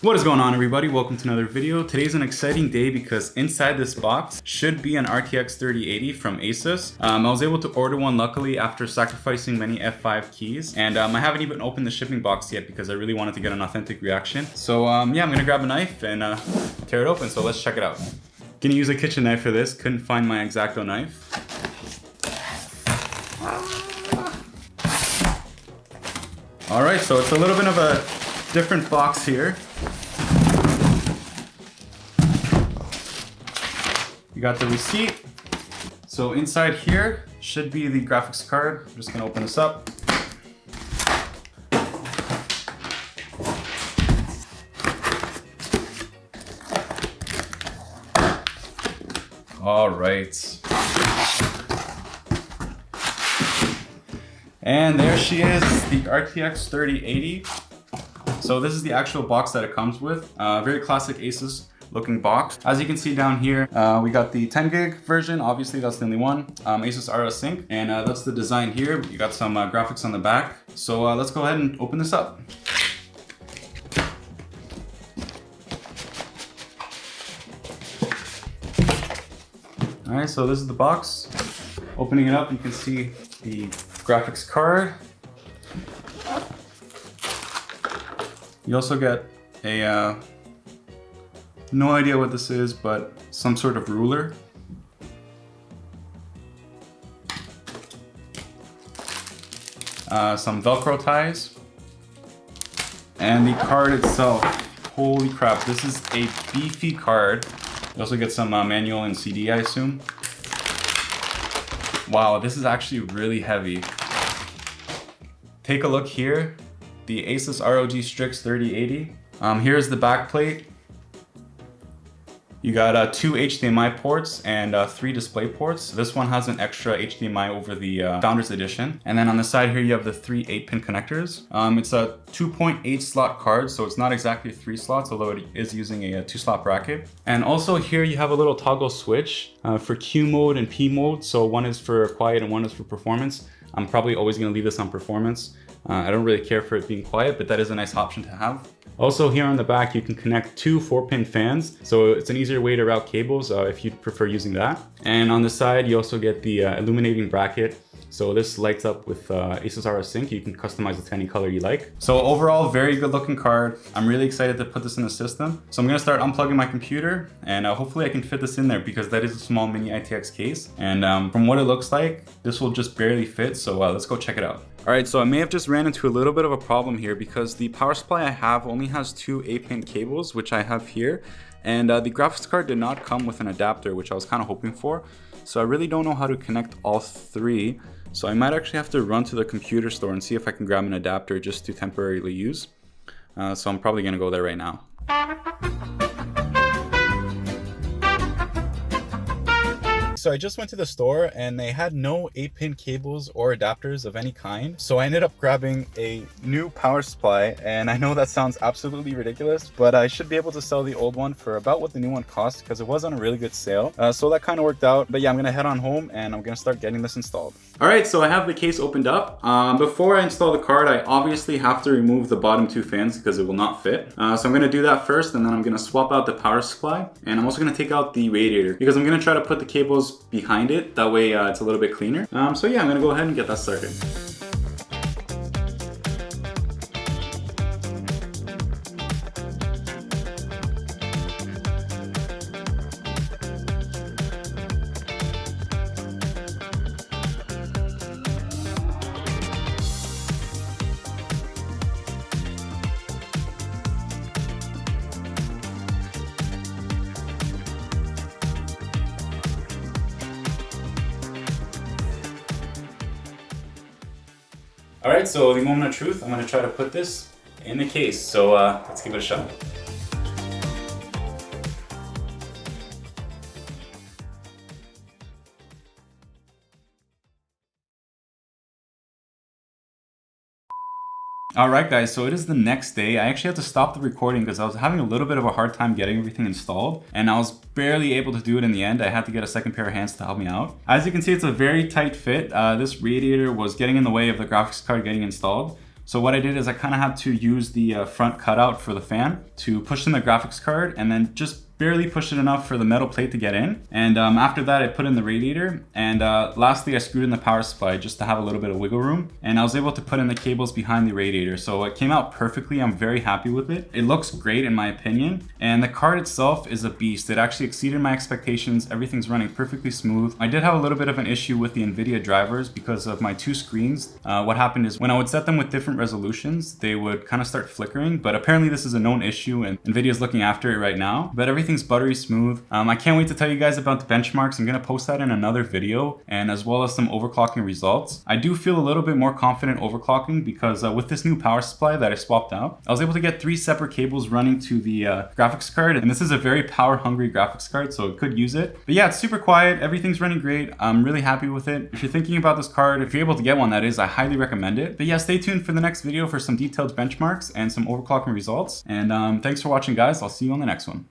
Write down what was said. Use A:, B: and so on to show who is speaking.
A: What is going on, everybody? Welcome to another video. Today's an exciting day because inside this box should be an RTX 3080 from Asus. I was able to order one luckily after sacrificing many F5 keys, and I haven't even opened the shipping box yet because I really wanted to get an authentic reaction. So yeah, I'm gonna grab a knife and tear it open, so let's check it out. Gonna use a kitchen knife for this, couldn't find my X-Acto knife. Alright, so it's a little bit of a different box here. You got the receipt. So inside here should be the graphics card. I'm just gonna open this up. All right. And there she is, the RTX 3080. So this is the actual box that it comes with. Very classic Asus looking box. As you can see down here, we got the 10 gig version. Obviously that's the only one. Asus ROG Sync, and that's the design here. You got some graphics on the back. So let's go ahead and open this up. All right, so this is the box. Opening it up, you can see the graphics card. You also get a, no idea what this is, but some sort of ruler. Some Velcro ties. And the card itself, holy crap, this is a beefy card. You also get some manual and CD, I assume. Wow, this is actually really heavy. Take a look here. The Asus ROG Strix 3080. Here's the back plate. You got 2 HDMI ports and 3 display ports. This one has an extra HDMI over the Founders Edition. And then on the side here, you have the 3 8-pin connectors. It's a 2.8 slot card, so it's not exactly 3 slots, although it is using a 2-slot bracket. And also here you have a little toggle switch for Q mode and P mode. So one is for quiet and one is for performance. I'm probably always gonna leave this on performance. I don't really care for it being quiet, but that is a nice option to have. Also here on the back, you can connect 2 4-pin fans. So it's an easier way to route cables if you prefer using that. And on the side, you also get the illuminating bracket. So this lights up with Asus ROG Sync. You can customize it to any color you like. So overall, very good looking card. I'm really excited to put this in the system. So I'm gonna start unplugging my computer, and hopefully I can fit this in there because that is a small mini ITX case. And from what it looks like, this will just barely fit. So let's go check it out. All right, so I may have just ran into a little bit of a problem here because the power supply I have only has 2 8-pin cables, which I have here. And the graphics card did not come with an adapter, which I was kind of hoping for. So I really don't know how to connect all 3. So I might actually have to run to the computer store and see if I can grab an adapter just to temporarily use. So I'm probably gonna go there right now. So I just went to the store and they had no 8-pin cables or adapters of any kind. So I ended up grabbing a new power supply, and I know that sounds absolutely ridiculous, but I should be able to sell the old one for about what the new one cost because it was on a really good sale. So that kind of worked out. But yeah, I'm gonna head on home and I'm gonna start getting this installed. All right, so I have the case opened up. Before I install the card, I obviously have to remove the bottom 2 fans because it will not fit. So I'm gonna do that first, and then I'm gonna swap out the power supply. And I'm also gonna take out the radiator because I'm gonna try to put the cables behind it. That way it's a little bit cleaner. So yeah, I'm gonna go ahead and get that started. All right, so the moment of truth, I'm gonna try to put this in the case. So let's give it a shot. Alright guys, so it is the next day. I actually had to stop the recording because I was having a little bit of a hard time getting everything installed, and I was barely able to do it in the end. I had to get a second pair of hands to help me out. As you can see, it's a very tight fit. This radiator was getting in the way of the graphics card getting installed. So what I did is I kind of had to use the front cutout for the fan to push in the graphics card and then just barely push it enough for the metal plate to get in. And after that, I put in the radiator. And lastly, I screwed in the power supply just to have a little bit of wiggle room. And I was able to put in the cables behind the radiator. So it came out perfectly. I'm very happy with it. It looks great in my opinion. And the card itself is a beast. It actually exceeded my expectations. Everything's running perfectly smooth. I did have a little bit of an issue with the NVIDIA drivers because of my two screens. What happened is when I would set them with different resolutions, they would kind of start flickering. But apparently this is a known issue and NVIDIA is looking after it right now. But everything's buttery smooth. I can't wait to tell you guys about the benchmarks. I'm gonna post that in another video, and as well as some overclocking results. I do feel a little bit more confident overclocking because with this new power supply that I swapped out, I was able to get 3 separate cables running to the graphics card, and this is a very power hungry graphics card, so it could use it. But yeah, it's super quiet. Everything's running great. I'm really happy with it. If you're thinking about this card, if you're able to get one, that is, I highly recommend it. But yeah, stay tuned for the next video for some detailed benchmarks and some overclocking results. And thanks for watching, guys. I'll see you on the next one.